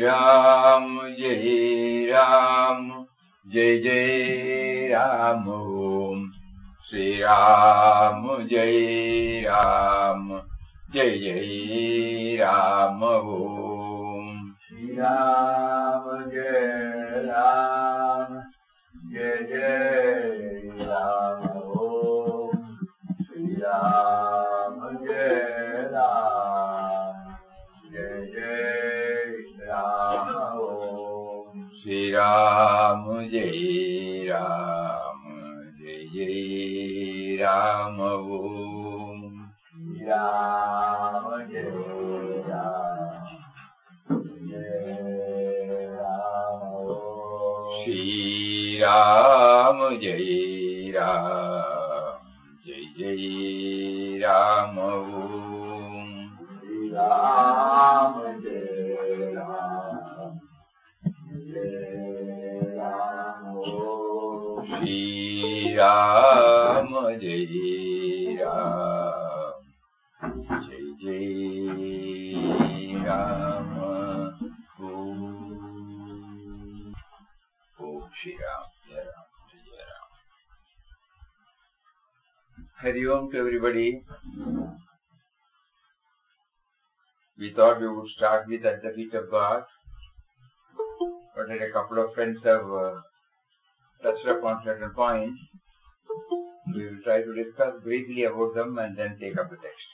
Ram, Jai Ram, Jai Jai Ram, Om. Sri Ram, Jai Ram, Jai Jai Ram, Om. Sri Ram, Jai Ram, Jai Jai Ram, Om. Sri Ram, Jai Ram, Jai Jai Ram, Om. Sri Ram, Jai Ram, Jai Jai Ram, Om. Sri Ram, Jai Ram, Jai Ram, Om. Sri Ram, Jai Ram, Jai Jai Ram, Om. Sri Ram, Jai Ram, Jai Ram, Om. Sri Ram, Jai Ram, Jai Jai Ram, Om. Om Shri Ram, Jai Ram, Jai Ram. Hari Om to everybody. We thought we would start with At the Feet of God, but a couple of friends have touched upon certain points. We will try to discuss briefly about them and then take up the text.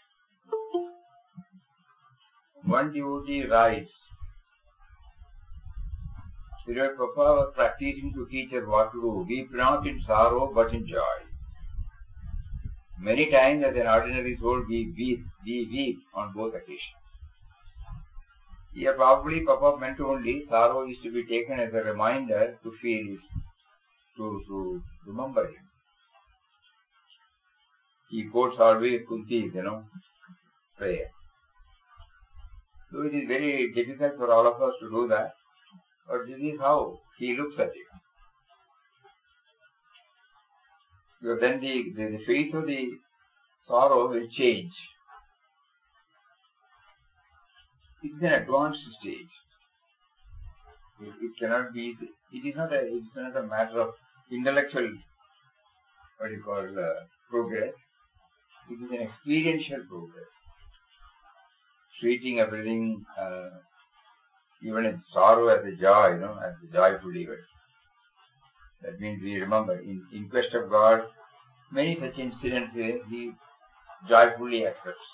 One devotee writes, Spirit Papa was practicing to teach us what to do. Weep not in sorrow but in joy. Many times as an ordinary soul we weep on both occasions. Here probably Papa meant only sorrow is to be taken as a reminder to feel his, to remember him. He quotes always Kunti's, prayer. So it is very difficult for all of us to do that, but this is how he looks at it. So then the face of the sorrow will change. It is an advanced stage. It cannot be. It is not a matter of intellectual, progress. It is an experiential progress. Treating everything, even in sorrow as a joy, as a joyful event. That means we remember in Quest of God, many such incidents he joyfully accepts.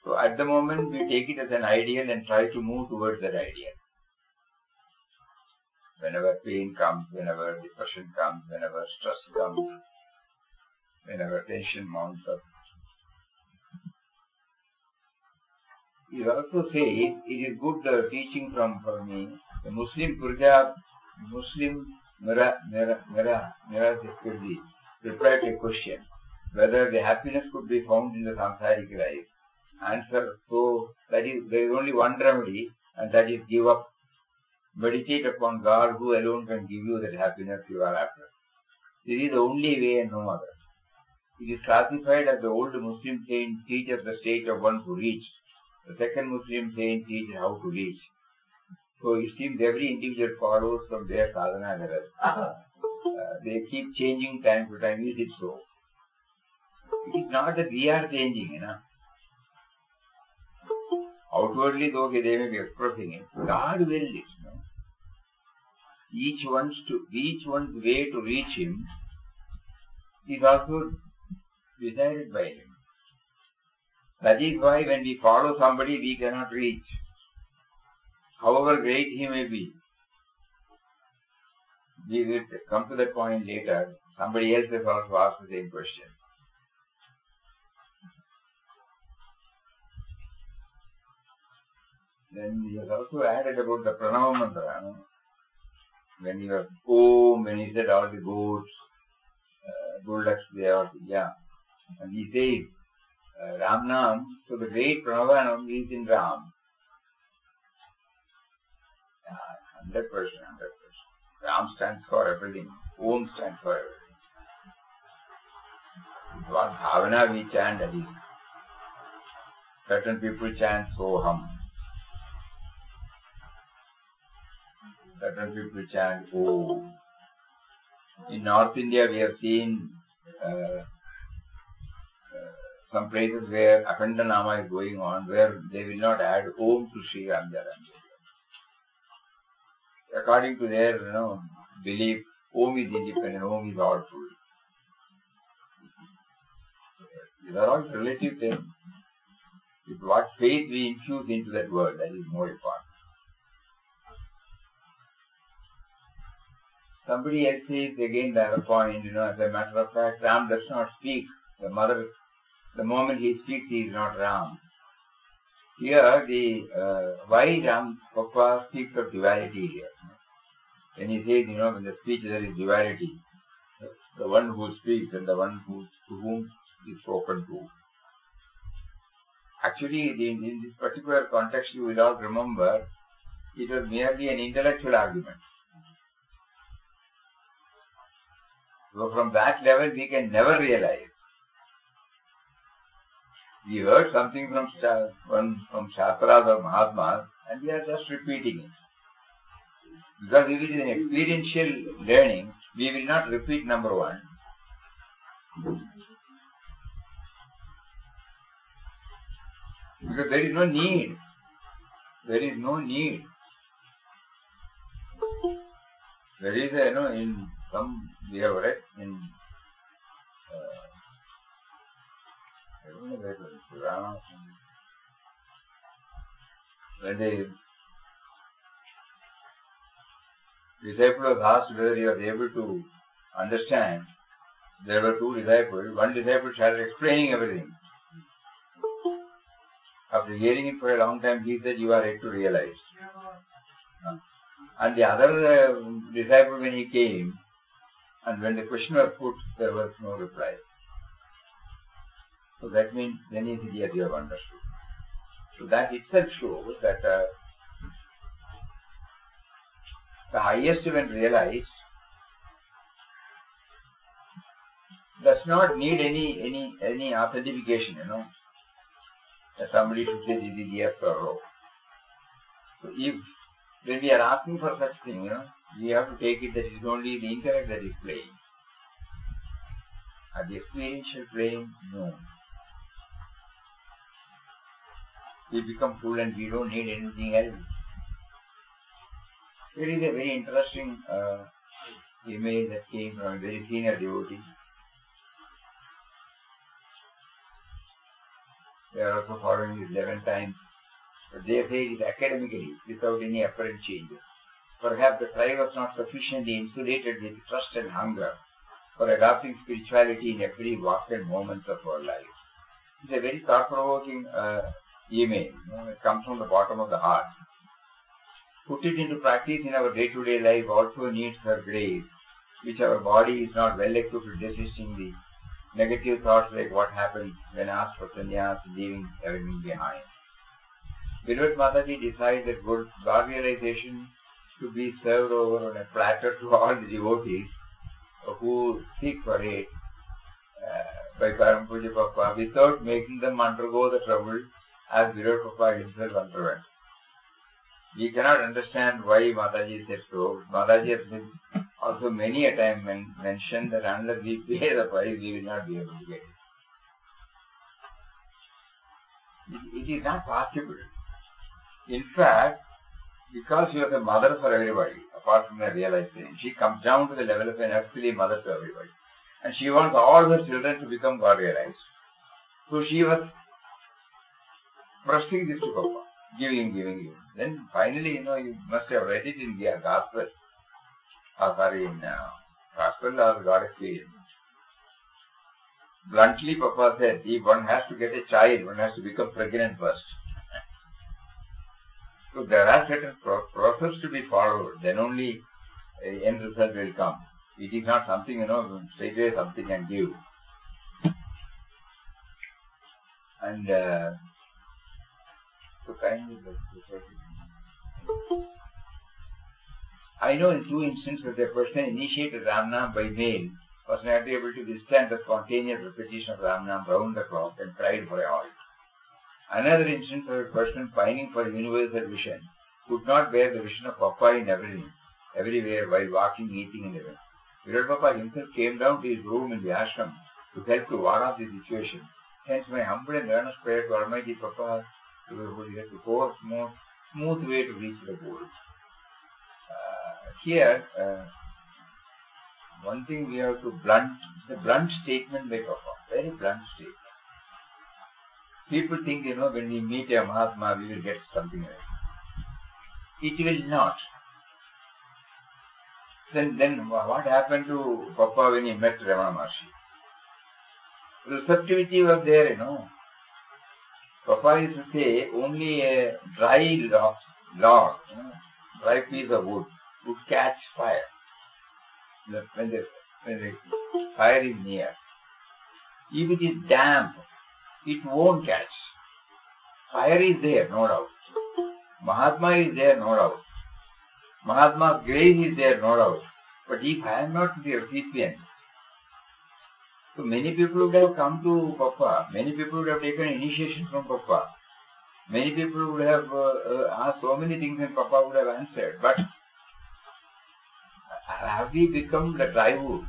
So at the moment we take it as an ideal and try to move towards that ideal. Whenever pain comes, whenever depression comes, whenever stress comes, whenever tension mounts up. He also says, it is good teaching from me. The Muslim Mira Sekirji replied to a question, whether the happiness could be found in the samsaric life. Answer, so there is only one remedy, and that is give up. Meditate upon God who alone can give you that happiness you are after. This is the only way and no other. It is classified as the old Muslim saint teaches the state of one who reached. The second Muslim saint teaches how to reach. So it seems every individual follows from their sadhana level. They keep changing time to time. Is it so? It is not that we are changing, Outwardly, though they may be expressing it, God will it. Each one's way to reach Him is also decided by Him. That is why when we follow somebody, we cannot reach, however great he may be. We will come to that point later. Somebody else has also asked the same question. Then he has also added about the Pranava mantra. When he was Om, when he said all the goats, bullocks, they are, and he says Ram Nam, so the great Pranava is in Ram. 100%. Ram stands for everything. Om stands for everything. What bhavana we chant, that is. Certain people chant Soham. certain people chant Om. In North India, we have seen some places where Akhanda Nama is going on, where they will not add Om to Sri Ram Jaram. According to their belief, Om is independent, Om is all true. These are all relative things. With what faith we infuse into that word, that is more important. Somebody else says again the other point, as a matter of fact, Ram does not speak. The moment he speaks, he is not Ram. Here, why Ram Papa speaks of duality here? When he says, in the speech there is duality, the one who speaks and the one to whom is spoken to. Actually, in this particular context, you will all remember, it was merely an intellectual argument. So from that level, we can never realize. We heard something from Shastras or Mahatmas, and we are just repeating it. Because if it is an experiential learning, we will not repeat number one. Because there is no need. There is no need. There is in some, we have read in I don't know where it was, when the disciple was asked whether he was able to understand, there were two disciples. One disciple started explaining everything. After hearing it for a long time, he said, "You are yet to realize." And the other disciple, when he came, and when the question was put, there was no reply. So that means, then he said, "Yes, you have understood." So that itself shows that the highest when realized does not need any authentication, that somebody should say this is yes or no. So when we are asking for such thing, we have to take it that it is only the intellect that is playing. At the experiential plane, no. We become full and we don't need anything else. There is a very interesting email that came from a very senior devotee. They are also following this 11 times. But they say it is academically, without any apparent changes. Perhaps the tribe was not sufficiently insulated with trust and hunger for adopting spirituality in every walk and moment of our life. It's a very thought-provoking email. It comes from the bottom of the heart. Put it into practice in our day-to-day life also needs her grace, which our body is not well equipped to resisting the negative thoughts like what happens when asked for sannyas, leaving everything behind. Beloved Mataji decides that God realization to be served over on a platter to all the devotees who seek for it by Param Puja Papa without making them undergo the trouble as Virat Papa himself underwent. We cannot understand why Mataji said so. Mataji has been also many a time mentioned that unless we pay the price, we will not be able to get it. It is not possible. In fact, because she was a mother for everybody, apart from the realization, she comes down to the level of an earthly mother to everybody. And she wants all her children to become God realized. So she was thrusting this to Papa, giving. Then finally, you must have read it in the Gospel. In Gospel or God Experience. Bluntly, Papa said, if one has to get a child, one has to become pregnant first. So there are certain processes to be followed, then only end result will come. It is not something, straight away something can give. And so kindly, I know in two instances where the person initiated Ramnam by mail was not able to withstand the spontaneous repetition of Ramnam round the clock and cried for a halt. Another instance of a person pining for universal vision could not bear the vision of Papa in everything everywhere while walking, eating and everything. Viral Papa himself came down to his room in the ashram to help to ward off the situation. Hence my humble and earnest prayer to Almighty Papa to pour a smooth way to reach the goal. Here, one thing we have to the blunt statement by Papa, very blunt statement. People think, when we meet a Mahatma, we will get something else. It will not. Then what happened to Papa when he met Ramana Maharshi? Receptivity was there, Papa used to say only a dry log, dry piece of wood would catch fire when the fire is near. If it is damp, it won't catch. Fire is there, no doubt. Mahatma is there, no doubt. Mahatma's grace is there, no doubt. But if I am not the recipient, so many people would have come to Papa. Many people would have taken initiation from Papa. Many people would have asked so many things and Papa would have answered. But have we become the dry wood?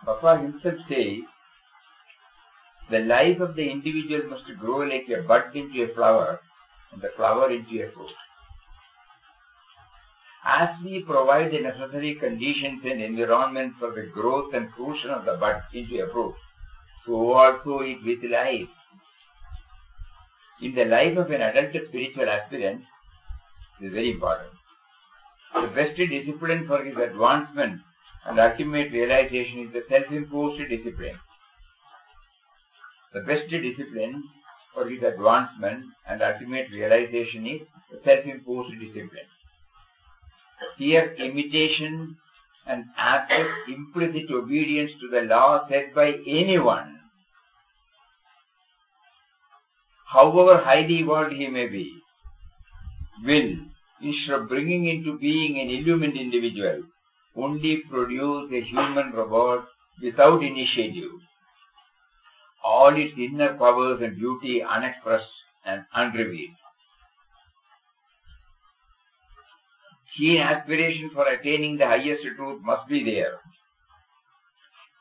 Papa himself says, the life of the individual must grow like a bud into a flower and the flower into a fruit. As we provide the necessary conditions and environment for the growth and fruition of the bud into a fruit, so also it with life. In the life of an adult spiritual aspirant, this is very important. The best discipline for his advancement and ultimate realization is the self-imposed discipline. The best discipline for his advancement and ultimate realization is the self-imposed discipline. Here, imitation and abject implicit obedience to the law set by anyone, however highly evolved he may be, will, instead of bringing into being an illumined individual, only produce a human robot without initiative, all its inner powers and beauty unexpressed and unrevealed. Keen aspiration for attaining the highest truth must be there.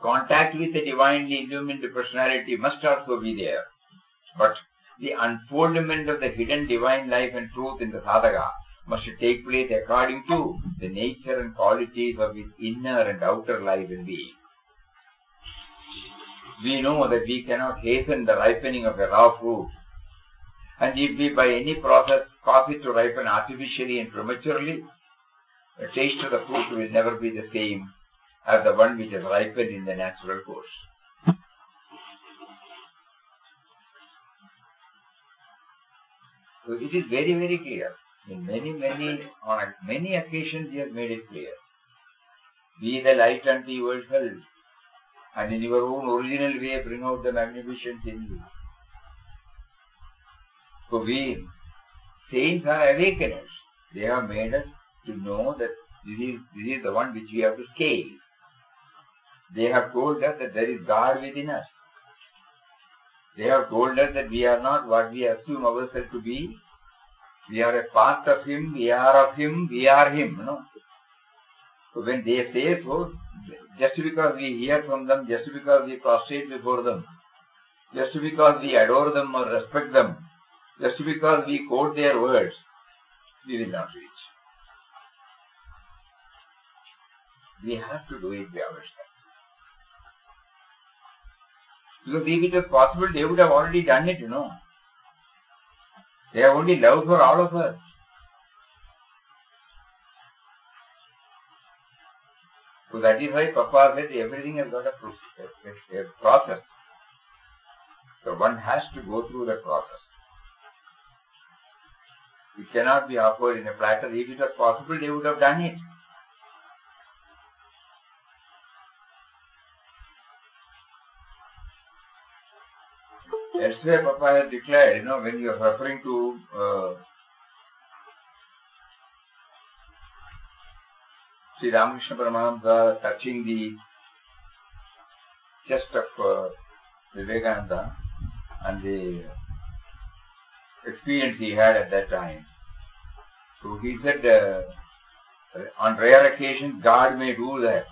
Contact with the divinely illumined personality must also be there. But the unfoldment of the hidden divine life and truth in the sadhaka must take place according to the nature and qualities of his inner and outer life and being. We know that we cannot hasten the ripening of a raw fruit, and if we by any process cause it to ripen artificially and prematurely, the taste of the fruit will never be the same as the one which has ripened in the natural course. So it is very, very clear. On many occasions he has made it clear. Be the light unto yourself, and in your own original way bring out the magnificence in you. So we, saints are awakeners. They have made us to know that this is the one which we have to scale. They have told us that there is God within us. They have told us that we are not what we assume ourselves to be. We are a part of Him, we are of Him, we are Him. So when they say so, just because we hear from them, just because we prostrate before them, just because we adore them or respect them, just because we quote their words, we will not reach. We have to do it by ourselves. Because if it was possible, they would have already done it, They have only love for all of us. So that is why Papa said everything has got a process. So one has to go through the process. It cannot be offered in a platter. If it was possible, they would have done it. Elsewhere, Papa has declared, when you are referring to Sri Ramakrishna Paramahamsa touching the chest of Vivekananda and the experience he had at that time. So he said, on rare occasions God may do that,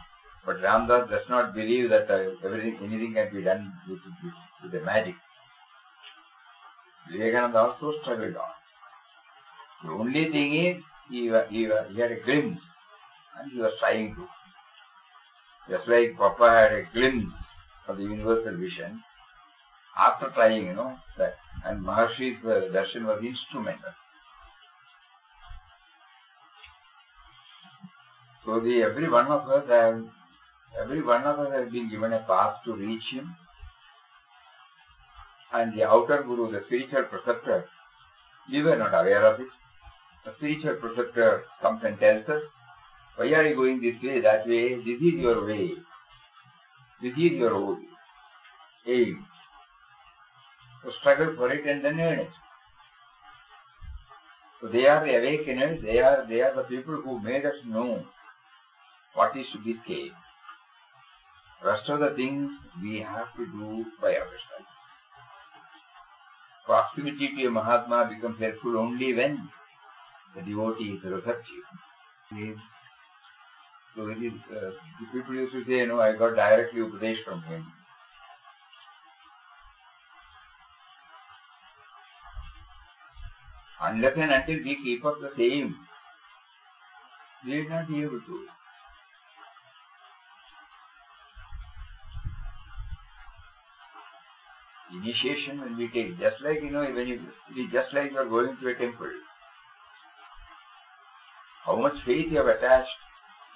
but Ramdas does not believe that anything can be done with the magic. Vivekananda also struggled on. The only thing is, he had a glimpse, and he was trying to. Just like Papa had a glimpse of the universal vision, after trying, that, and Maharshi's darshan was instrumental. So every one of us has been given a path to reach him, and the outer guru, the spiritual preceptor, we were not aware of it. The spiritual preceptor comes and tells us, why are you going this way, that way? This is your way. This is your aim. So struggle for it and then earn it. So they are the awakeners, they are the people who made us know what is to be scaled. Rest of the things we have to do by ourselves. Proximity to a Mahatma becomes helpful only when the devotee is receptive. So it is, the people used to say, I got directly Upadesh from him. Unless and until we keep up the same, we will not be able to. Initiation when we take, just like, just like you are going to a temple. How much faith you have attached,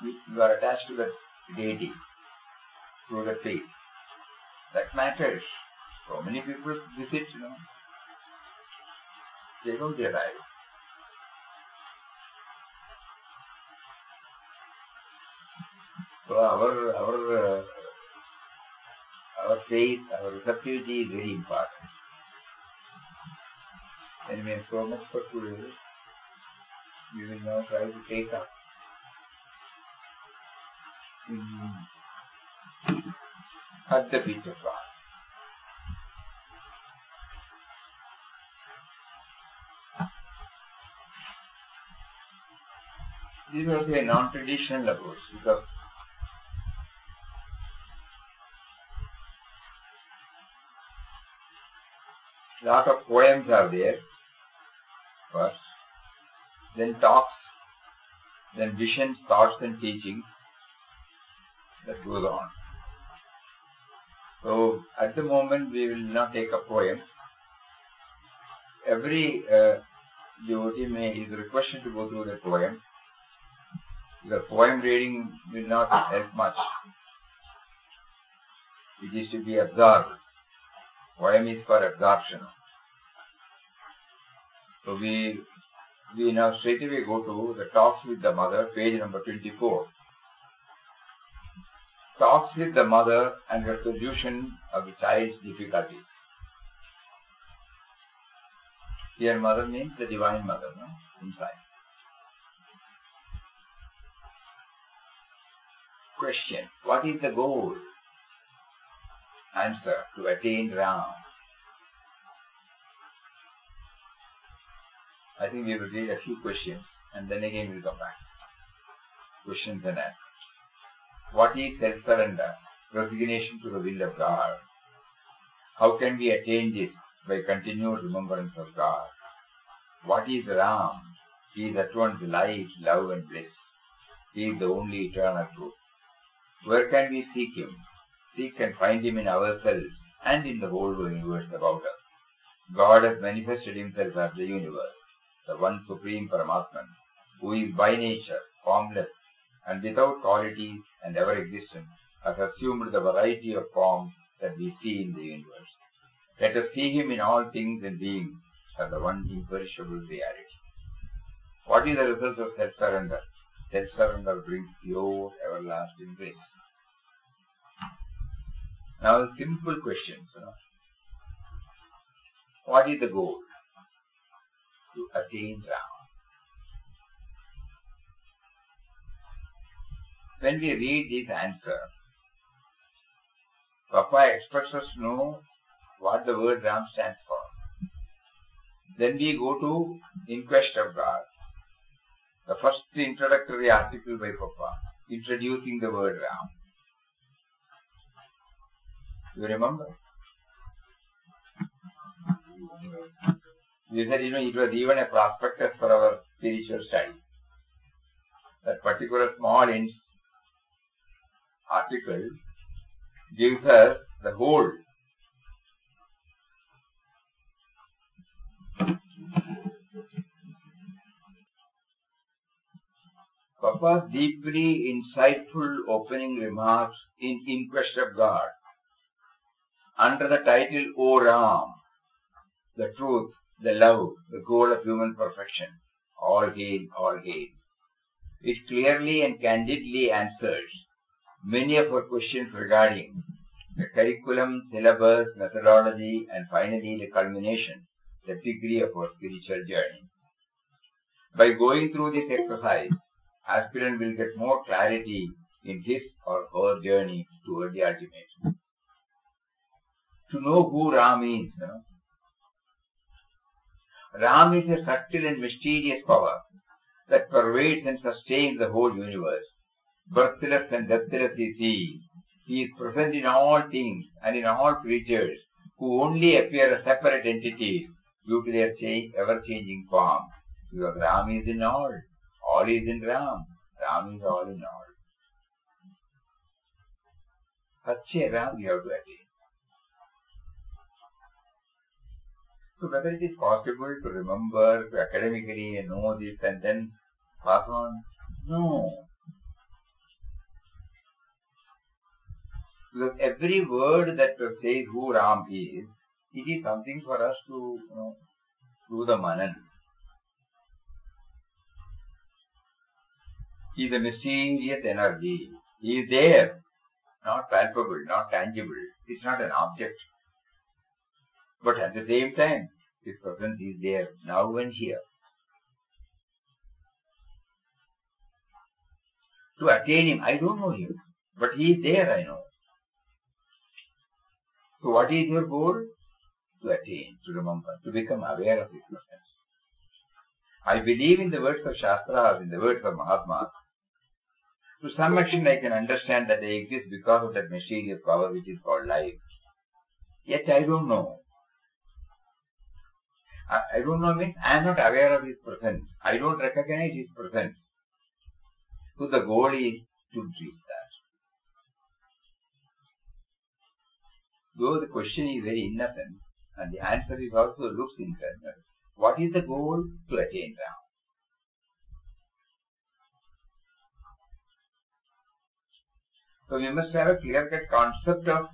you are attached to the deity, through the faith. That matters. So many people visit, they don't arrive. So our faith, our receptivity is very important. Anyway, so much for today. We will now try to take up at the feet of God. This is also a non-traditional approach because lot of poems are there first, then talks, then visions, thoughts and teachings that goes on. So at the moment we will not take a poem. Every devotee is requested to go through the poem. The poem reading will not help much. It is to be absorbed. Poem is for absorption. So we now straight away go to the Talks with the Mother, page number 24. Talks with the Mother and the solution of the child's difficulties. Here Mother means the Divine Mother, inside. Question: what is the goal? Answer: to attain Ram. I think we will read a few questions and then again we will come back. Questions and answers. What is self-surrender? Resignation to the will of God. How can we attain this? By continued remembrance of God. What is Ram? He is at once light, love and bliss. He is the only eternal truth. Where can we seek Him? Seek and find Him in ourselves and in the whole universe about us. God has manifested Himself as the universe, the one supreme Paramatman, who is by nature formless and without qualities and ever existence, has assumed the variety of forms that we see in the universe. Let us see Him in all things and beings as the one imperishable reality. What is the result of self-surrender? Self-surrender brings pure, everlasting bliss. Now, simple questions. What is the goal? To attain Ram. When we read this answer, Papa expects us to know what the word Ram stands for. Then we go to In Quest of God. The first introductory article by Papa, introducing the word Ram. You remember? We said, it was even a prospectus for our spiritual study. That particular small article gives us the whole. Papa's deeply insightful opening remarks in Quest of God, under the title O Ram, the truth, the love, the goal of human perfection, all hail, all hail. It clearly and candidly answers many of our questions regarding the curriculum, syllabus, methodology, and finally the culmination, the degree of our spiritual journey. By going through this exercise, aspirant will get more clarity in his or her journey toward the ultimate. To know who Ram is, Ram is a subtle and mysterious power that pervades and sustains the whole universe. Birthless and deathless is He. He is present in all things and in all creatures who only appear as separate entities due to their ever-changing form. Because Ram is in all is in Ram. Ram is all in all. Such a Ram we have to attain. So whether it is possible to remember, to academically know this and then pass on? No. Because every word that says who Ram is, it is something for us to do the manan. He is a mysterious energy. He is there, not palpable, not tangible. It is not an object. But at the same time, His presence is there, now and here. To attain Him, I don't know Him, but He is there, I know. So what is your goal? To attain, to remember, to become aware of His presence. I believe in the words of Shastras, in the words of Mahatmas. To some extent I can understand that they exist because of that mysterious power which is called life. Yet I don't know. I don't know means I am not aware of His presence. I don't recognize His presence. So the goal is to reach that. Though the question is very innocent and the answer is also looks innocent. What is the goal? To attain Ram. So we must have a clear-cut concept of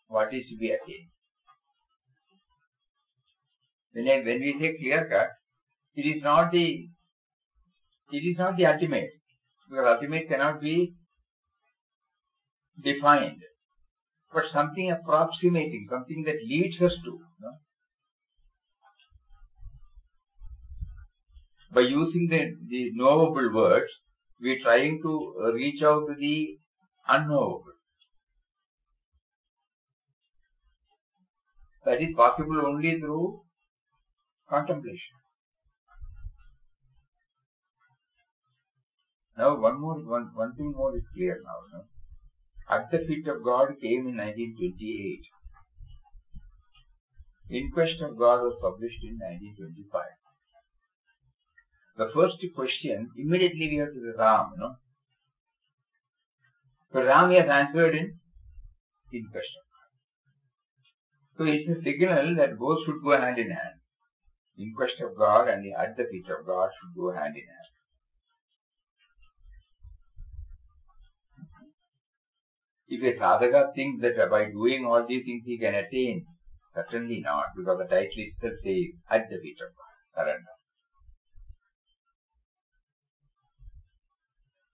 what is to be attained. When we say clear-cut, it is not the ultimate. Because ultimate cannot be defined. But something approximating, something that leads us to. By using the knowable words, we are trying to reach out to the unknowable. That is possible only through contemplation. Now one thing more is clear now. At the Feet of God came in 1928. In Quest of God was published in 1925. The first question, immediately we have to the Ram, So Ram has answered in Quest of God. So it's a signal that both should go hand in hand. In Quest of God and At the Feet of God should go hand in hand. If a sadhaka thinks that by doing all these things he can attain, certainly not, because the title itself says At the Feet of God, surrender.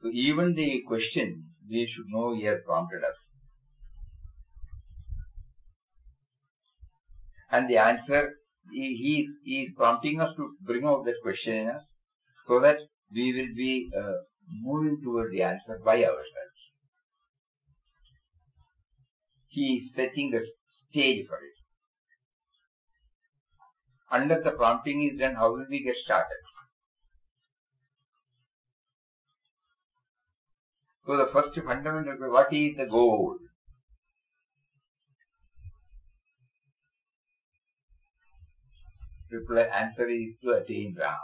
So even the question, we should know he has prompted us. And the answer, he is prompting us to bring out that question in us, so that we will be moving toward the answer by ourselves. He is setting the stage for it. Unless the prompting is done, how will we get started? So the first fundamental, what is the goal? Answer is to attain Ram.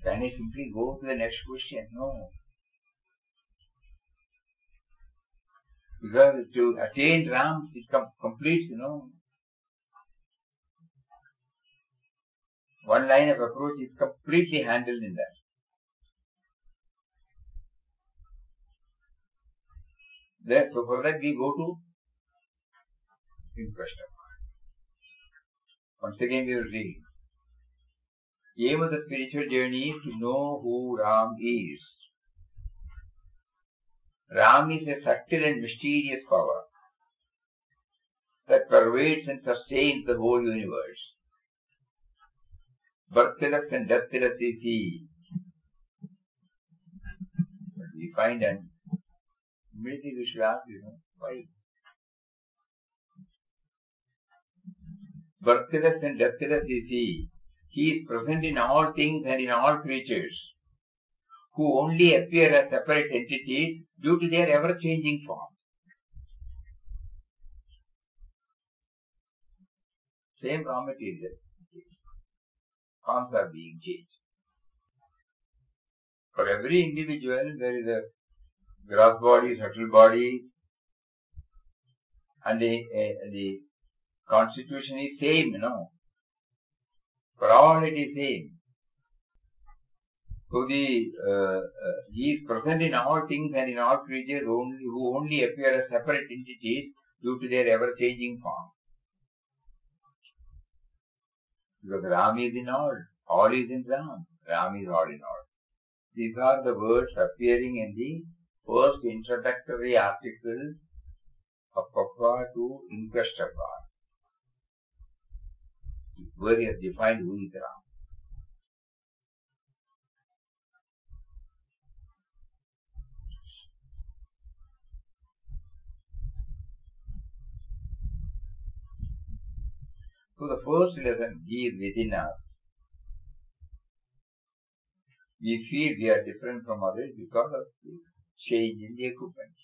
Can I simply go to the next question? No. Because to attain Ram, it completes, one line of approach is completely handled in that. Then, so for that we go to Inquest of Heart. Once again we will read. Aim of the spiritual journey is to know who Ram is. Ram is a subtle and mysterious power that pervades and sustains the whole universe. Birthless and deathless is he. But we find an immediately we should ask, why? Birthless and deathless is he. He is present in all things and in all creatures, who only appear as separate entities due to their ever-changing form. Same raw material. Forms are being changed. For every individual, there is a gross body, subtle body, and the constitution is same, For all it is same. So he is present in all things and in all creatures who only appear as separate entities due to their ever-changing form. Because Ram is in all is in Ram. Ram is all in all. These are the words appearing in the first introductory article of Papa to Inquest of God, where he has defined who is Ram. So the first lesson, he is within us. We feel we are different from others because of the change in the equipment.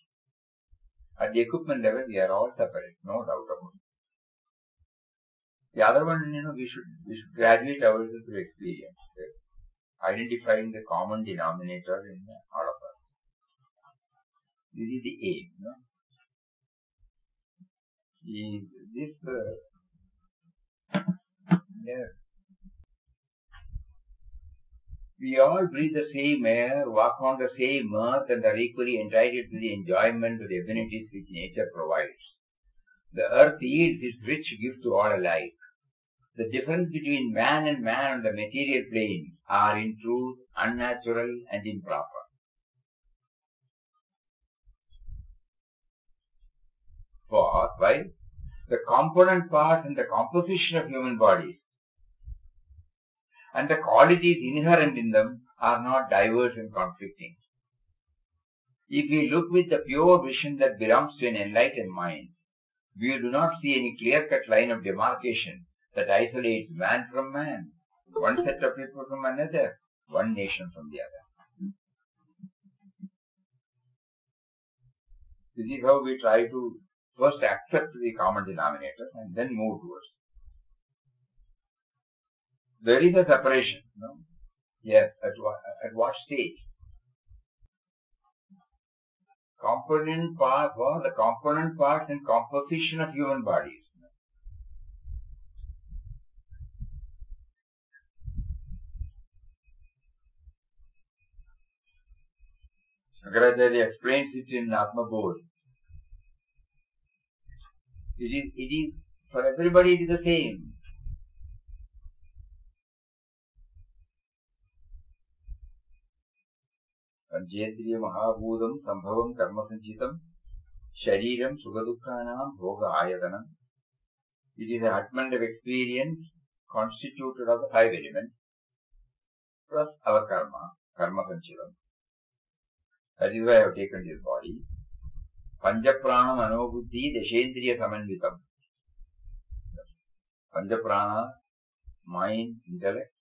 At the equipment level, we are all separate, no doubt about it. The other one, we should graduate ourselves through experience, identifying the common denominator in all of us. This is the aim, We all breathe the same air, walk on the same earth, and are equally entitled to the enjoyment of the amenities which nature provides. The earth yields its rich gift to all alike. The difference between man and man on the material plane are in truth unnatural and improper. Why? The component parts and the composition of human bodies and the qualities inherent in them are not diverse and conflicting. If we look with the pure vision that belongs to an enlightened mind, we do not see any clear-cut line of demarcation that isolates man from man, one set of people from another, one nation from the other. This is how we try to first accept the common denominator and then move towards. There is a separation, Yes, at what stage? Component parts, the component parts and composition of human bodies. Shankaracharya explains it in Atmabodh. It is for everybody it is the same. Panchendriya Mahabhudam Sambhavam Karma Sanchitam Shariram Sukadukhanam Bhoga Ayatanam. It is a hutment of experience constituted of the 5 elements plus our karma Sanchitam. That is why I have taken this body. Panchaprana Manobuddhi Deshendriya Samanvitam. Panchaprana, mind, intellect,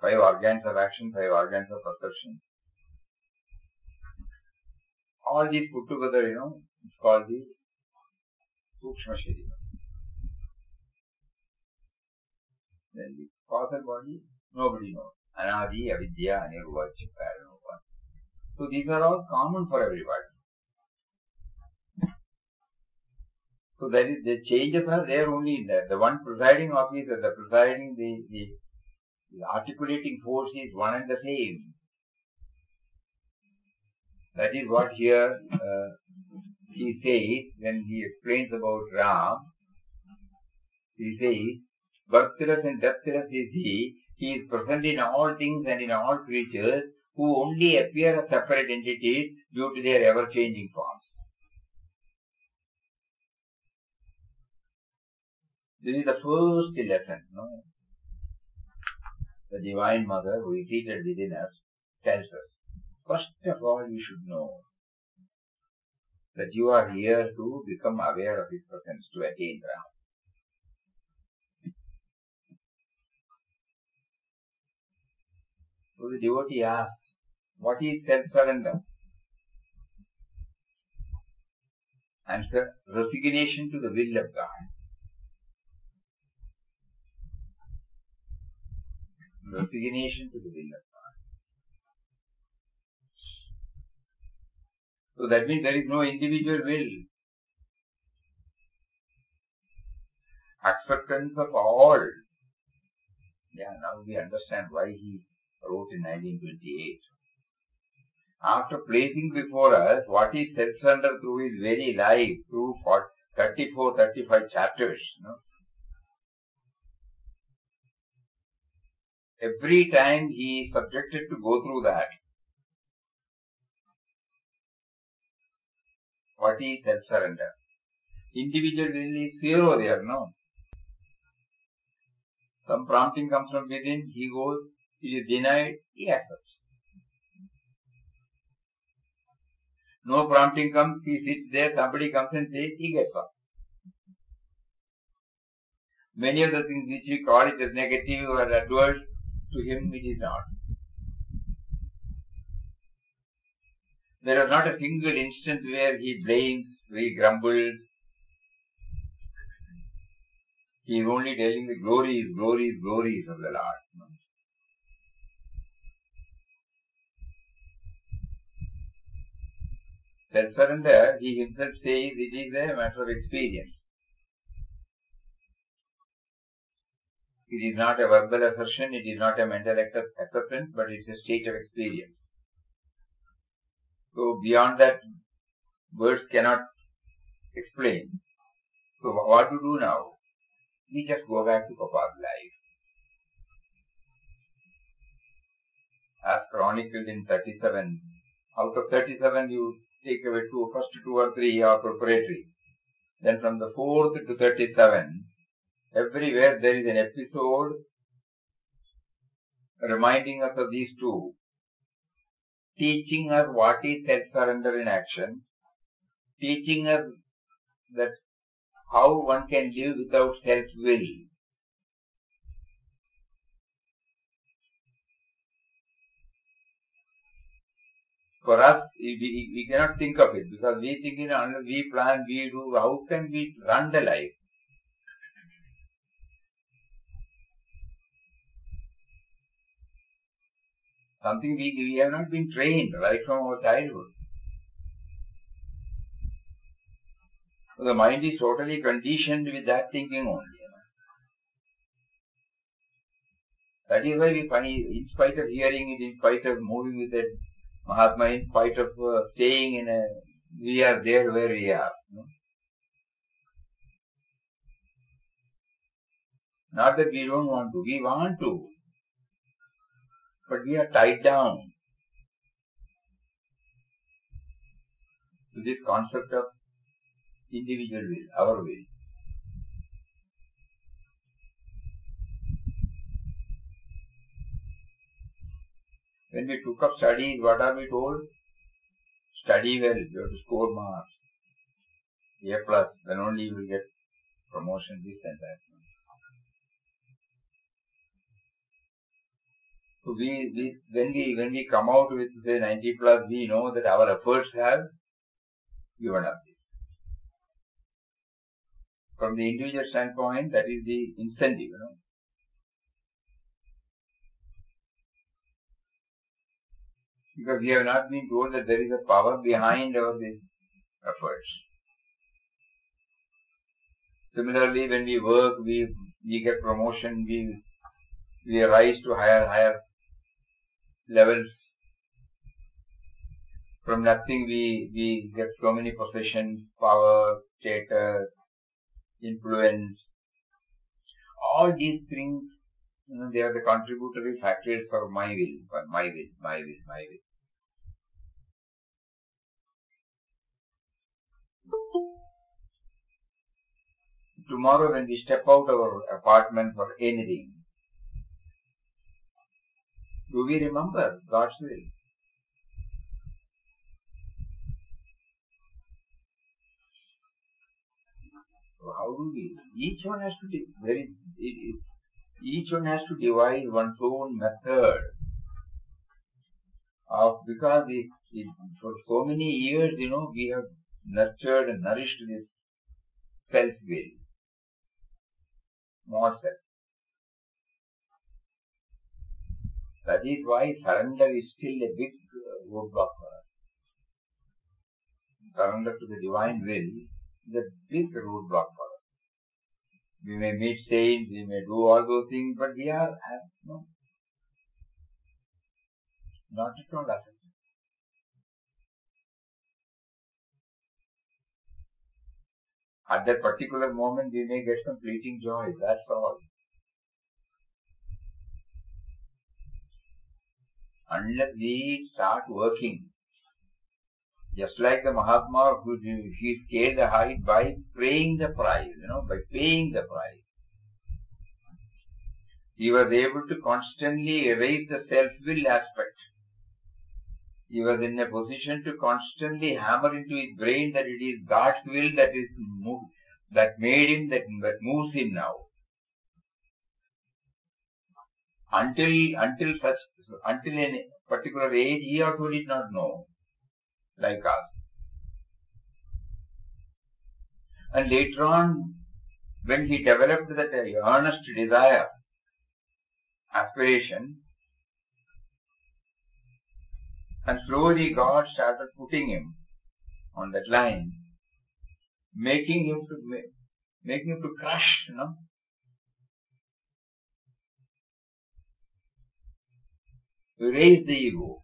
5 organs of action, 5 organs of perception. All these put together, it's called the Sukshma Sharira. Then the causal body, nobody knows. Anadi, Avidya, Anirvachya, Paranova. So these are all common for everybody. So that is, the changes are there only in that. The one presiding officer, the presiding, the articulating force is one and the same. That is what here he says when he explains about Ram. He says, birthless and deathless is he. He is present in all things and in all creatures who only appear as separate entities due to their ever-changing forms. This is the first lesson. The Divine Mother who is seated within us tells us. First of all, you should know that you are here to become aware of His presence, to attain Ram. So the devotee asks, what is self-surrender? Answer, resignation to the will of God. Resignation to the will of God. So that means there is no individual will. Acceptance of all. Yeah, now we understand why he wrote in 1928. After placing before us what is self-surrender through his very life, through 34, 35 chapters, every time he is subjected to go through that. What is self-surrender? Individual will is zero there, no? Some prompting comes from within, he goes, it is denied, he accepts. No prompting comes, he sits there, somebody comes and says, he gets up. Many of the things which we call it as negative or adverse, to him it is not. There is not a single instance where he blames, where he grumbles. He is only telling the glories of the Lord. Self-surrender, he himself says, it is a matter of experience. It is not a verbal assertion, it is not a mental acceptance, but it is a state of experience. So beyond that, words cannot explain. So what to do now? We just go back to Papa's life. As chronicled in 37, out of 37 you take away first 2 or 3 are preparatory. Then from the 4th to 37, everywhere there is an episode reminding us of these two, teaching us what is self-surrender in action, teaching us that how one can live without self-will. For us, we cannot think of it because we think, we plan, we do, how can we run the life? Something we have not been trained right from our childhood. So the mind is totally conditioned with that thinking only. That is why we find, in spite of hearing it, in spite of moving with it, Mahatma, in spite of staying we are there where we are. Not that we don't want to, we want to. But we are tied down to this concept of individual will, our will. When we took up studies, what are we told? Study well, you have to score marks. A+, then only you will get promotion, this and that. So when we come out with say 90 plus, we know that our efforts have given us this. From the individual standpoint, that is the incentive, Because we have not been told that there is a power behind our efforts. Similarly, when we work, we get promotion, we rise to higher levels. From nothing, we get so many possessions, power, status, influence. All these things, they are the contributory factors for my will. Tomorrow when we step out of our apartment for anything, do we remember God's will? So how do we? Each one has to devise one's own method because for so many years, we have nurtured and nourished this self-will, more self. That is why surrender is still a big roadblock for us. Surrender to the divine will is a big roadblock for us. We may meet saints, we may do all those things, but we are not at all affected. At that particular moment, we may get some fleeting joy, that's all. Unless we start working, just like the Mahatma, he scaled the height by paying the price, by paying the price. He was able to constantly erase the self-will aspect. He was in a position to constantly hammer into his brain that it is God's will that made him, that moves him now. Until a particular age, he also did not know, like us. And later on, when he developed that earnest desire, aspiration, and slowly God started putting him on that line, making him to crush, to raise the ego.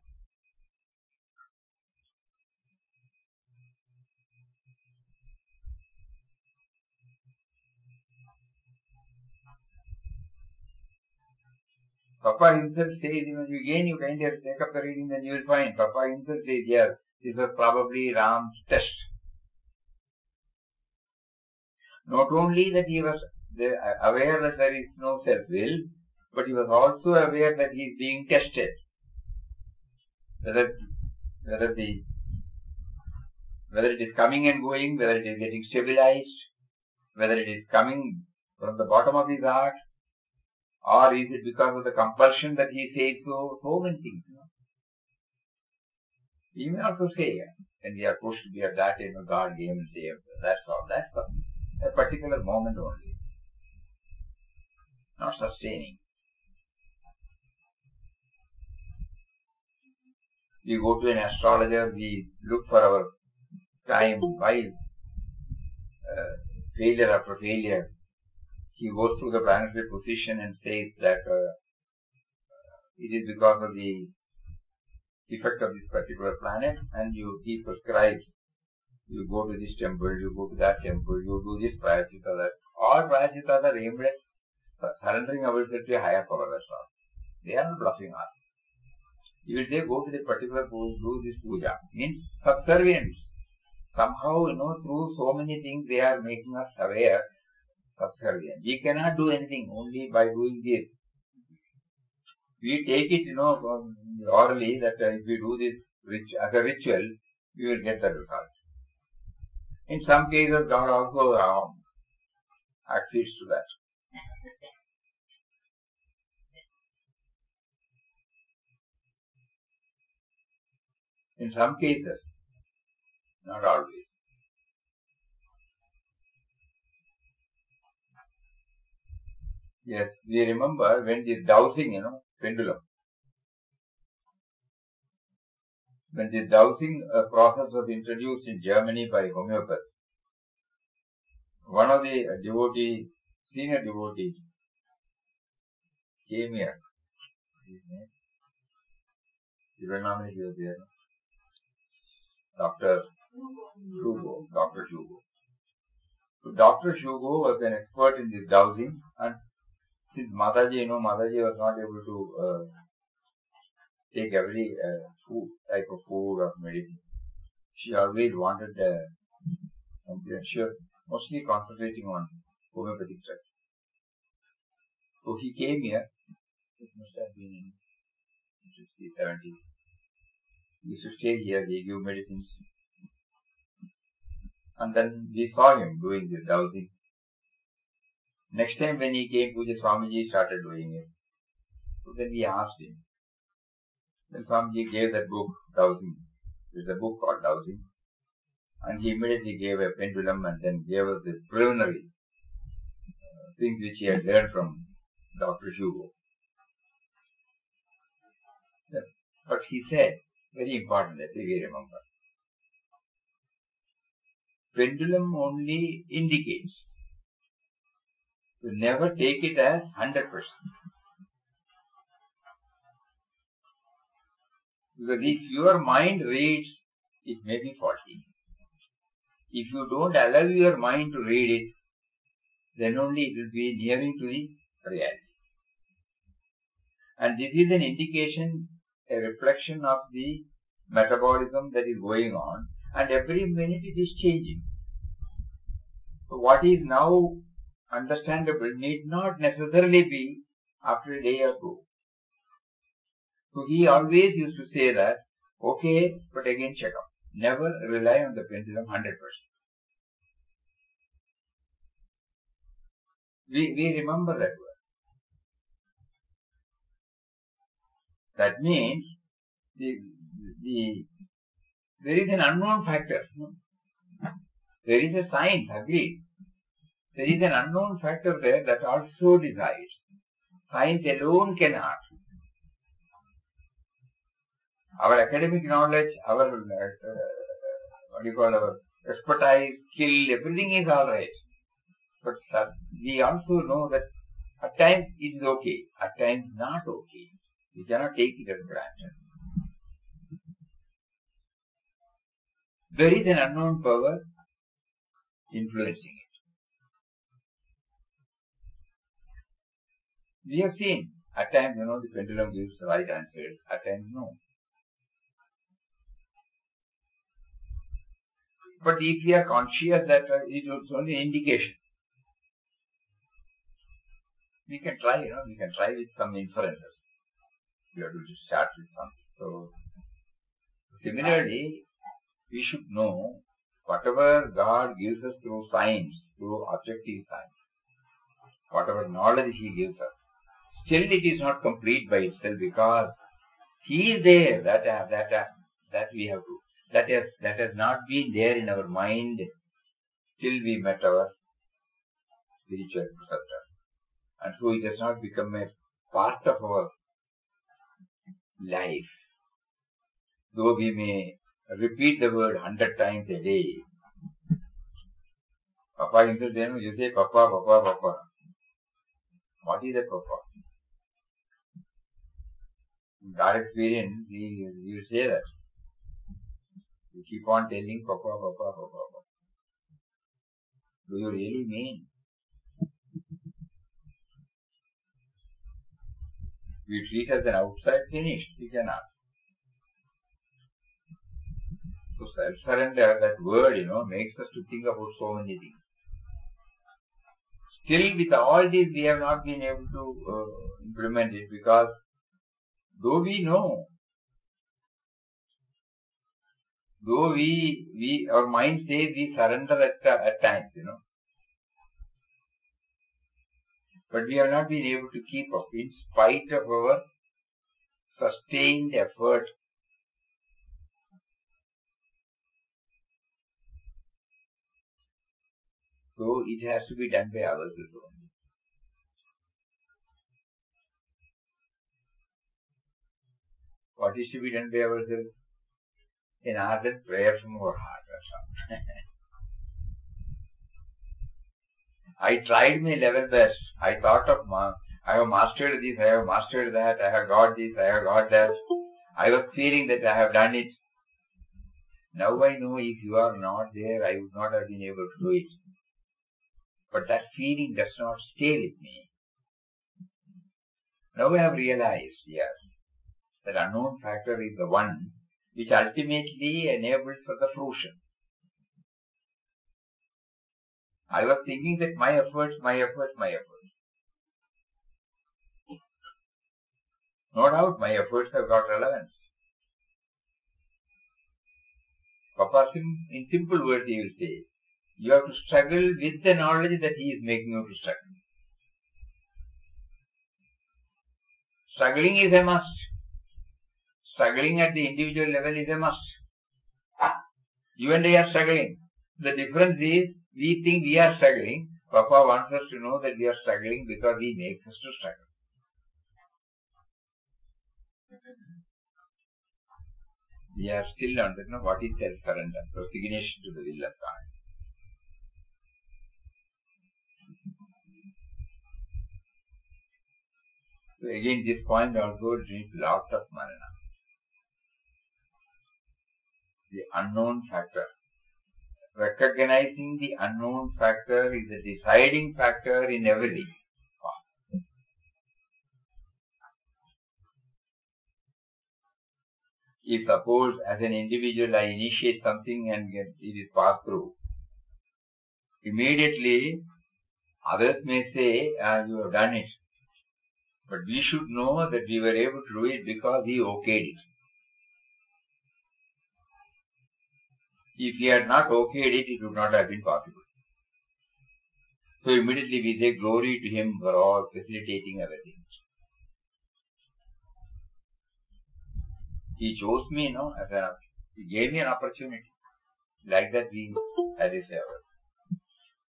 Papa himself says, again you kind of take up the reading, then you will find Papa himself says, yes, this was probably Ram's test. Not only that he was aware that there is no self-will, but he was also aware that he is being tested. Whether it is coming and going, whether it is getting stabilized, whether it is coming from the bottom of his heart, or is it because of the compulsion that he says so many things. He may also say, when we are pushed, we are that, God gave and saved. That's all. That's a particular moment only. Not sustaining. We go to an astrologer, we look for our time, while failure after failure. He goes through the planetary position and says that it is because of the effect of this particular planet, and he prescribes, you go to this temple, you go to that temple, you do this prayachita, that. All prayachitas are aimed at surrendering ourselves to a higher power, that's all. They are not bluffing us. You will say, go to this particular pool, do this puja. Means subservience. Somehow, through so many things, they are making us aware, subservient. We cannot do anything only by doing this. We take it, orally that if we do this as a ritual, we will get the result. In some cases, God also accedes to that. In some cases, not always. Yes, we remember when this dowsing, pendulum. When this dowsing process was introduced in Germany by homeopaths, one of the devotees, senior devotees, came here. His name, he was there. Dr. Shugo. So Dr. Shugo was an expert in this dowsing, and since Mataji was not able to take every type of food or medicine, she always wanted something. She was mostly concentrating on homeopathic drugs. So he came here. It must have been in 60s, 70s. He used to stay here. He gave medicines. And then we saw him doing this dowsing. Next time when he came, Puja Swamiji started doing it. So then we asked him. Then Swamiji gave that book, Dowsing. There's a book called Dowsing. And he immediately gave a pendulum and then gave us the preliminary things which he had learned from Dr. Shugo. But he said, very important, that we remember. Pendulum only indicates. You never take it as 100%. Because if your mind reads, it may be faulty. If you don't allow your mind to read it, then only it will be nearing to the reality. And this is an indication, a reflection of the metabolism that is going on, and every minute it is changing. So what is now understandable need not necessarily be after a day or two. So he always used to say that, okay, but again check up. Never rely on the pendulum 100%. We remember that word. That means there is an unknown factor. There is a science, agreed. There is an unknown factor there that also decides. Science alone cannot. Our academic knowledge, our our expertise, skill, everything is alright. But we also know that at times it is okay, at times not okay. We cannot take it as granted. There is an unknown power influencing it. We have seen, at times, the pendulum gives the right answers, at times no. But if we are conscious that it is only an indication, we can try, we can try with some inferences. We have to just start with something. So, similarly, we should know whatever God gives us through science, through objective science, whatever knowledge He gives us, still it is not complete by itself because He is there. That we have to. That has not been there in our mind till we met our spiritual preceptor. And so it has not become a part of our life. Though we may repeat the word 100 times a day. Papa himself, you say Papa, Papa, Papa. What is a Papa? In God experience, you say that. You keep on telling Papa, Papa, Papa, Papa. Do you really mean? We treat as an outside finished. We cannot. So self-surrender, that word, makes us to think about so many things. Still, with all this, we have not been able to implement it because though we know, though our mind says we surrender at times, But we have not been able to keep up in spite of our sustained effort. So it has to be done by ourselves only. What is to be done by ourselves? An ardent prayer from our heart. I tried my level best. I thought of, I have mastered this, I have mastered that, I have got this, I have got that. I was feeling that I have done it. Now I know if you are not there, I would not have been able to do it. But that feeling does not stay with me. Now I have realized, yes, that unknown factor is the one which ultimately enables for the fruition. I was thinking that my efforts. No doubt my efforts have got relevance. Papa, in simple words, he will say, you have to struggle with the knowledge that he is making you to struggle. Struggling is a must. Struggling at the individual level is a must. You and I are struggling. The difference is, we think we are struggling. Papa wants us to know that we are struggling because he makes us to struggle. We are still not know what is self-surrender, resignation to the will of God. So again, this point also needs lot of manana. The unknown factor. Recognizing the unknown factor is a deciding factor in everything. If suppose as an individual I initiate something and it is passed through, immediately others may say, you have done it. But we should know that we were able to do it because he okayed it. If he had not okayed it, it would not have been possible. So immediately we say glory to him for all facilitating everything. He chose me, he gave me an opportunity. Like that we had this ever.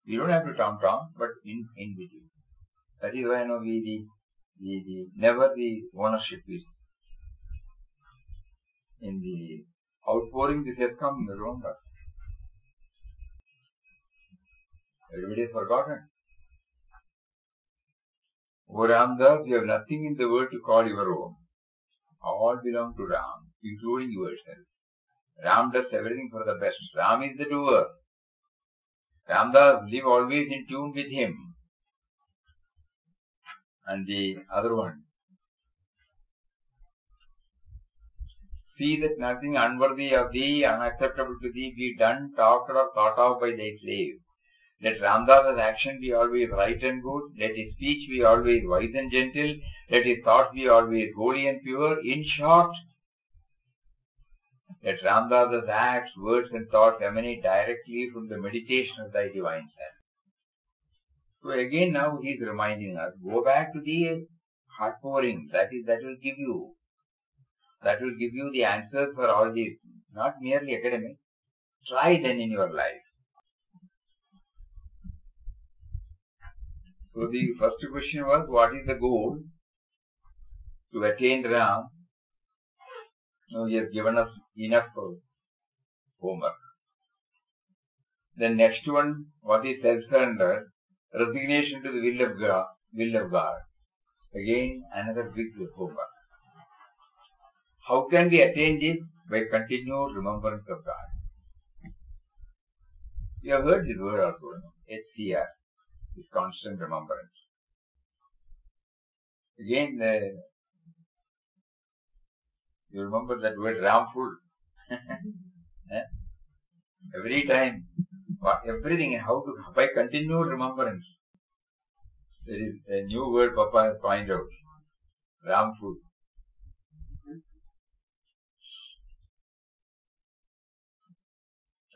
We don't have to tom, but in between. That is why never the ownership is. In the outpouring, this has come in the wrong heart. Everybody has forgotten. O Ramdas, you have nothing in the world to call your own. All belong to Ram, including yourself. Ram does everything for the best. Ram is the doer. Ramdas, live always in tune with him. And the other one, see that nothing unworthy of thee, unacceptable to thee, be done, talked or thought of by thy slave. Let Ramdas's action be always right and good. Let his speech be always wise and gentle. Let his thoughts be always holy and pure. In short, let Ramdas's acts, words and thoughts emanate directly from the meditation of thy divine self. So again now he is reminding us, go back to the heart pouring. That will give you the answers for all these, not merely academic. Try then in your life. So the first question was, what is the goal to attain Ram? Now he has given us enough homework. The next one, what is self-surrender? Resignation to the will of God. Again, another big homework. How can we attain this? By continued remembrance of God. You have heard this word also, HCR, this constant remembrance. Again, you remember that word Ramful. Every time, everything, by continued remembrance. There is a new word Papa has pointed out. Ramful.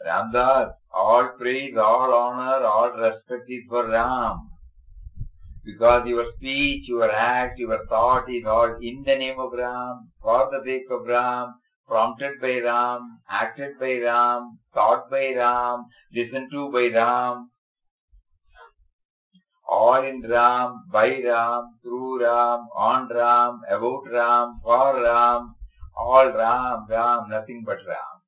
Ramdas, all praise, all honor, all respect is for Ram. Because your speech, your act, your thought is all in the name of Ram, for the sake of Ram, prompted by Ram, acted by Ram, thought by Ram, listened to by Ram, all in Ram, by Ram, through Ram, on Ram, about Ram, for Ram, all Ram, Ram, nothing but Ram.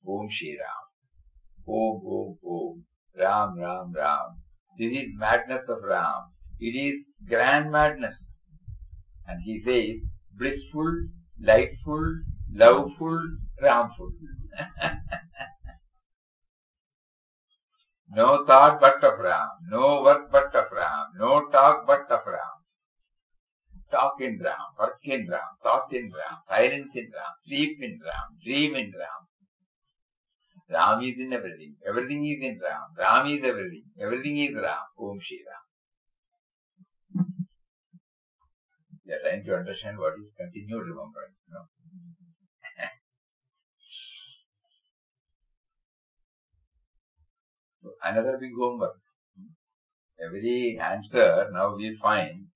Om Shri Ram. Om, Om, Om. Ram, Ram, Ram. This is madness of Ram. It is grand madness. And he says, blissful, lightful, loveful, Ramful. No thought but of Ram, no work but of Ram, no talk but of Ram. Talk in Ram, work in Ram, thought in Ram, silence in Ram, sleep in Ram, dream in Ram. Ram is in everything. Everything is in Ram. Ram is everything. Everything is Ram. Om Shri Ram. We are trying to understand what is continued remembrance. No? So another big homework. Every answer now we find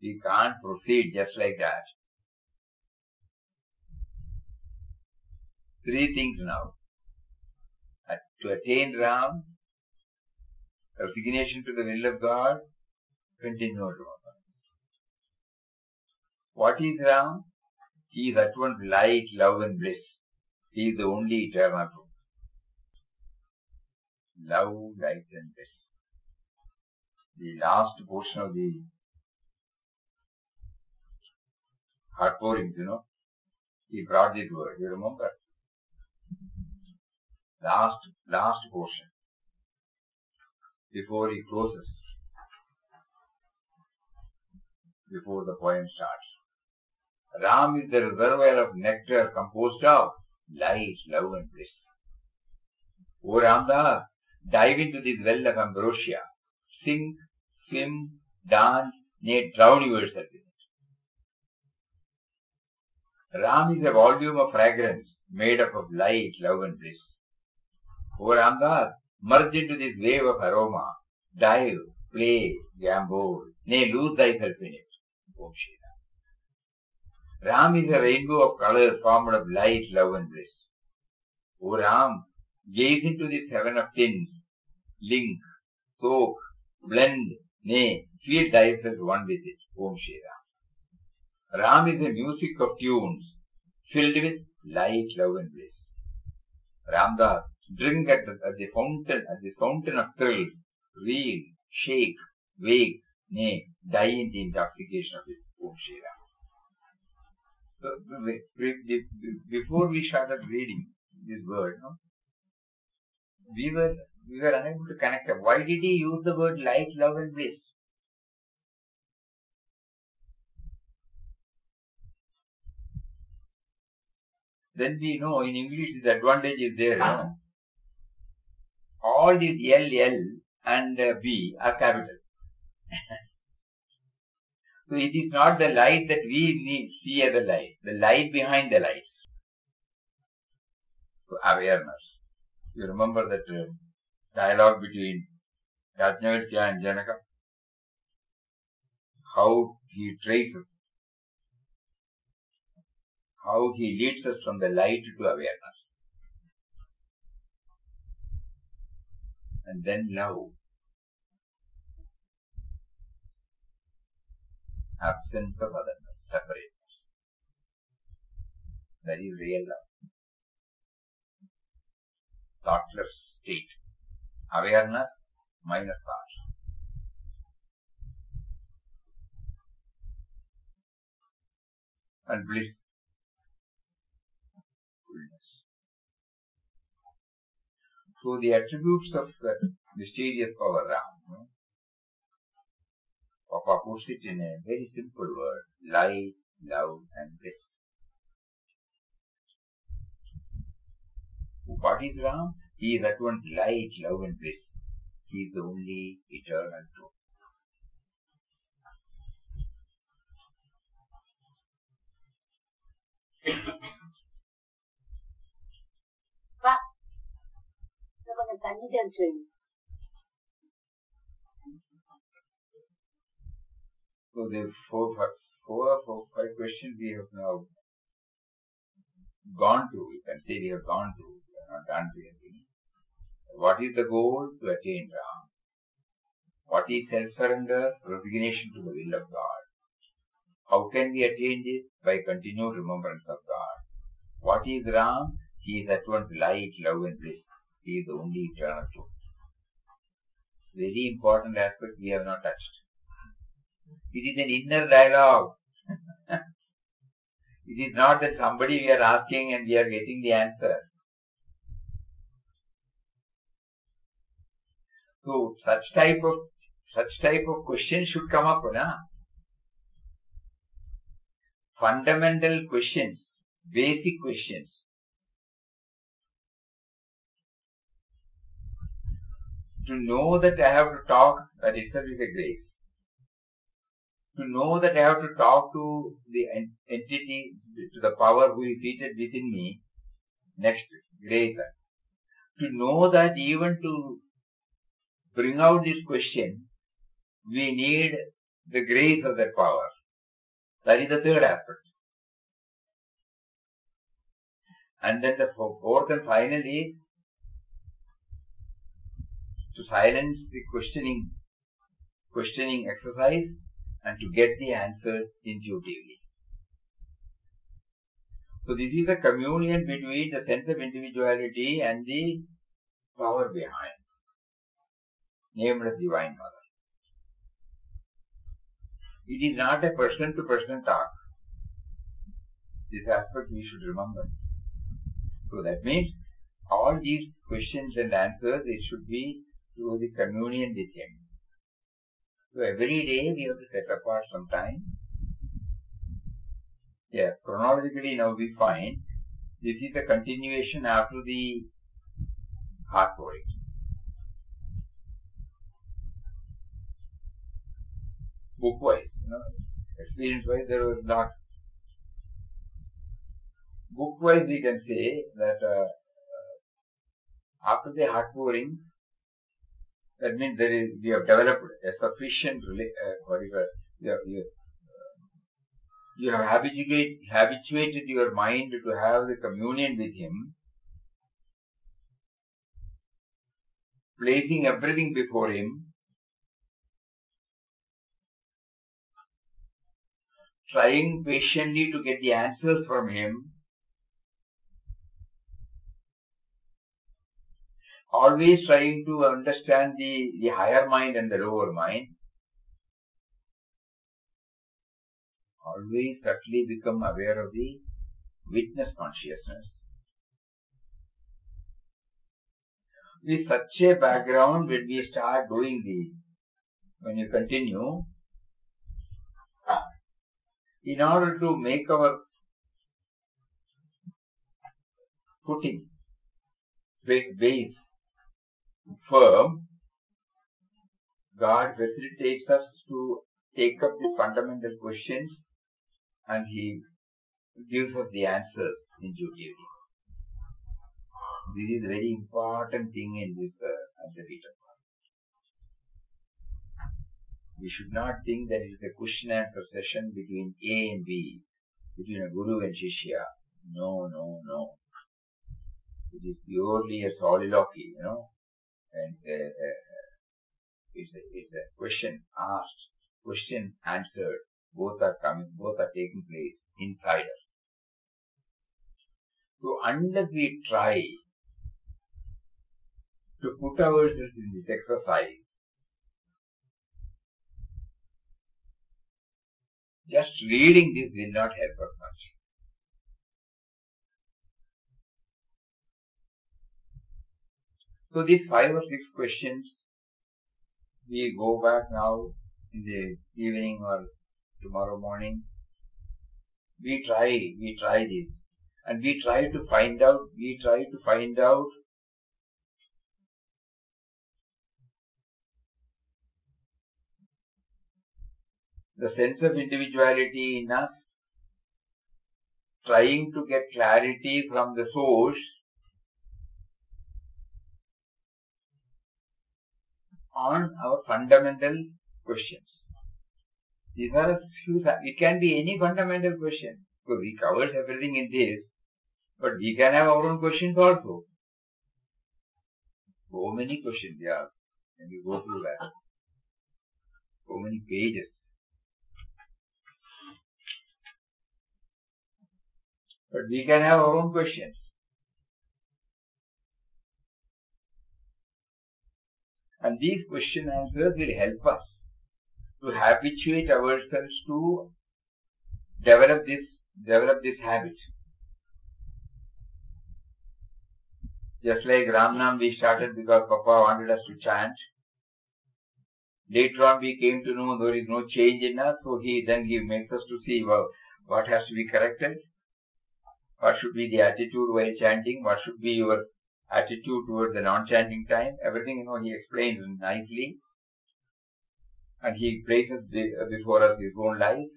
we can't proceed just like that. 3 things now. To attain Ram, resignation to the will of God, continued remembrance. What is Ram? He is at once light, love and bliss. He is the only eternal truth. Love, light and bliss. The last portion of the heart pourings, he brought this word. You remember? Last portion. Before he closes. Before the poem starts. Ram is the reservoir of nectar composed of light, love and bliss. O Ramdas, dive into this well of ambrosia. Sing, swim, dance, nay drown yourself in it. Ram is a volume of fragrance made up of light, love and bliss. O Ramdas, merge into this wave of aroma. Dive, play, gambol, nay lose thyself in it. Om Shri Ram. Ram is a rainbow of colors formed of light, love and bliss. O Ram, gaze into this heaven of tints. Link, soak, blend, nay, feel thyself one with it. Om Shri Ram. Ram is a music of tunes filled with light, love and bliss. Ramdas, drink at the fountain of thrills, reel, shake, wake, nay, die in the intoxication of it. Om Shri Ram. So, before we started reading this word, we were unable to connect up. Why did he use the word light, love and bliss? Then we know in English this advantage is there. All these L and B are capital. So it is not the light that we see as a light, the light behind the light. So awareness. You remember that dialogue between Yajnavalkya and Janaka? How he traces, how he leads us from the light to awareness. And then love. Absence of otherness, separateness. That is real love. Thoughtless state. Awareness minus thought. And bliss. Fullness. So the attributes of that mysterious power Ram, Papa puts it in a very simple word. Light, love and bliss. What is Ram? He is at once light, love and bliss. He is the only eternal truth. So the four or five questions we have now gone through. You can say we have gone through. We have not done anything. What is the goal? To attain Ram. What is self-surrender? Resignation to the will of God. How can we attain this? By continued remembrance of God. What is Ram? He is at once light, love and bliss. He is the only eternal truth. Very important aspect we have not touched. It is an inner dialogue. It is not that somebody we are asking and we are getting the answer. So such type of question should come up, na? Fundamental questions, basic questions. To know that I have to talk, that itself is a grace. To know that I have to talk to the entity, to the power who is seated within me, next, grace. To know that even to bring out this question, we need the grace of that power. That is the third aspect. And then the fourth and final is to silence the questioning exercise and to get the answers intuitively. So this is a communion between the sense of individuality and the power behind, named as Divine Mother. It is not a person-to-person talk. This aspect we should remember. So that means all these questions and answers, it should be through the communion with Him. So every day we have to set apart some time. Yeah, chronologically now we find this is a continuation after the heart pouring. Book-wise, experience-wise there was not. Book-wise we can say that after the heart pouring, that means we have developed a sufficient, you have habituated your mind to have the communion with Him, placing everything before Him, trying patiently to get the answers from Him, always trying to understand the higher mind and the lower mind, always subtly become aware of the witness consciousness. With such a background, when we start doing when you continue, in order to make our footing, base firm, God facilitates us to take up the fundamental questions and He gives us the answers intuitively. This is a very important thing in this Advaita. We should not think that it is a question and answer session between A and B, between a Guru and Shishya. No. It is purely a soliloquy, and it's a question asked, question answered. Both are taking place inside us. So unless we try to put ourselves in this exercise, just reading this will not help us much. So these 5 or 6 questions, we go back now in the evening or tomorrow morning. We try this, and we try to find out the sense of individuality in us, trying to get clarity from the source on our fundamental questions. These are a few, it can be any fundamental question. So we covered everything in this, but we can have our own questions also. So many questions there are when you go through that. So many pages. But we can have our own questions. And these question answers will help us to habituate ourselves to develop this habit. Just like Ramnam we started because Papa wanted us to chant. Later on we came to know there is no change in us, so he makes us to see what has to be corrected. What should be the attitude while chanting? What should be your attitude towards the non-chanting time? Everything, he explains nicely. And he places before us his own life.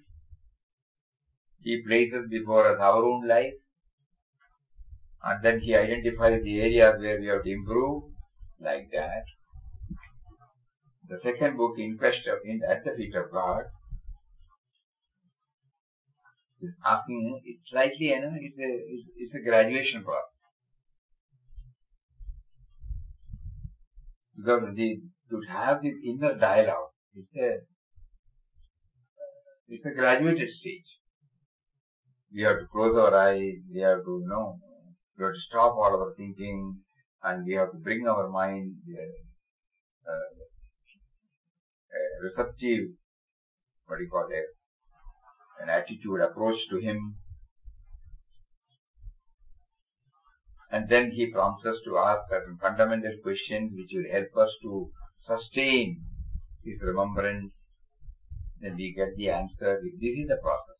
He places before us our own life. And then he identifies the areas where we have to improve, like that. The second book, At the Feet of God, is asking, it's slightly, it's a graduation process. Because to have this inner dialogue, it's a graduated stage. We have to close our eyes, we have to stop all our thinking, and we have to bring our mind receptive, an attitude, approach to him. And then he prompts us to ask certain fundamental questions which will help us to sustain his remembrance. Then we get the answer. This is the process.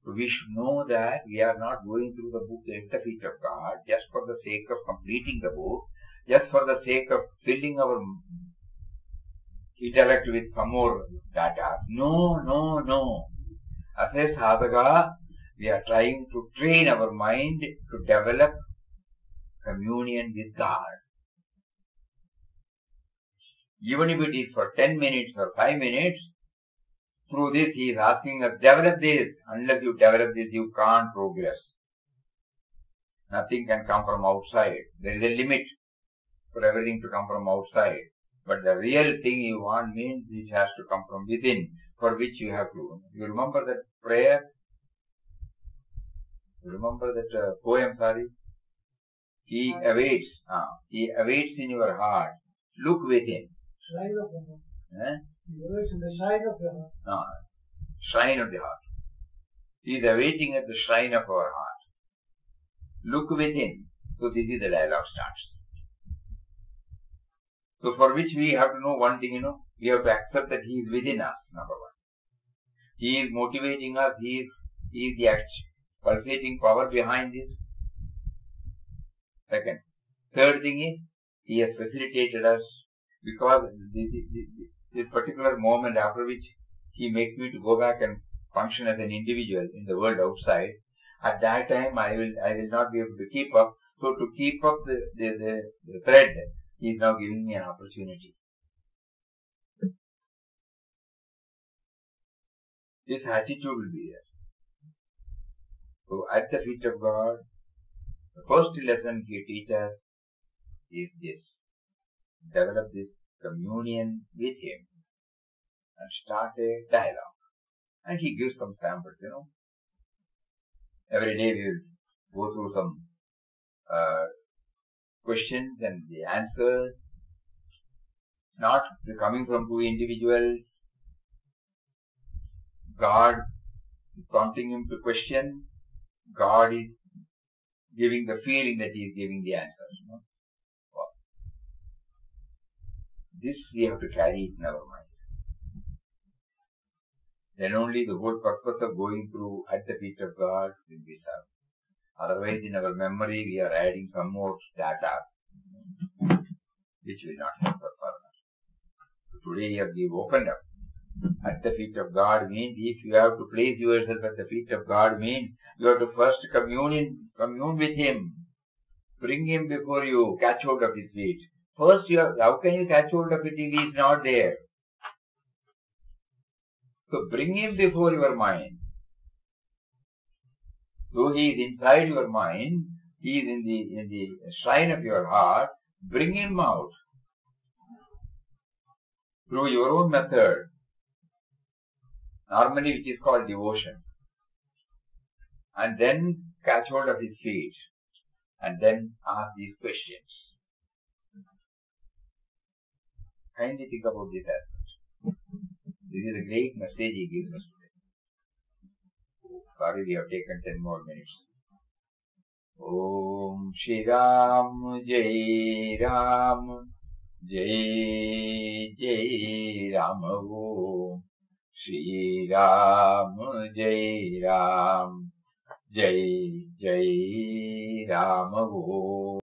So we should know that we are not going through the book At the Feet of God just for the sake of completing the book, just for the sake of filling our intellect with some more data. No. As a sadhaka, we are trying to train our mind to develop communion with God. Even if it is for 10 minutes or 5 minutes, through this he is asking us, develop this. Unless you develop this, you can't progress. Nothing can come from outside. There is a limit for everything to come from outside. But the real thing you want means it has to come from within, for which you have to. You remember that prayer? You remember that poem, He awaits. He awaits in your heart. Look within. Shrine of the heart. He awaits in the shrine of the heart. Shrine of the heart. He is awaiting at the shrine of our heart. Look within. So this is the dialogue starts. So for which we have to know one thing, we have to accept that he is within us, number one. He is motivating us. He is the pulsating power behind this. Second. Third thing is, he has facilitated us because this particular moment after which he makes me to go back and function as an individual in the world outside, at that time I will not be able to keep up. So to keep up the thread, he is now giving me an opportunity. This attitude will be there. So at the feet of God, the first lesson he teaches is this. Develop this communion with him and start a dialogue. And he gives some samples, Every day we will go through some questions and the answers. Not coming from two individuals. God is prompting him to question. God is giving the feeling that he is giving the answers. This we have to carry it in our mind. Then only the whole purpose of going through at the feet of God will be served. Otherwise, in our memory, we are adding some more data, which will not help us further. So today, we have opened up. At the feet of God means, if you have to place yourself at the feet of God means, you have to first commune with him. Bring him before you, catch hold of his feet. First, how can you catch hold of it if he is not there? So bring him before your mind. Though he is inside your mind, he is in the shrine of your heart. Bring him out through your own method, normally which is called devotion. And then catch hold of his feet and then ask these questions. Kindly think about this aspect. This is a great message he gives us today. Sorry, we have taken 10 more minutes. Om Shri Ram Jai Ram Jai Jai Ram Om Shri Ram Jai Ram Jai Jai Ram Om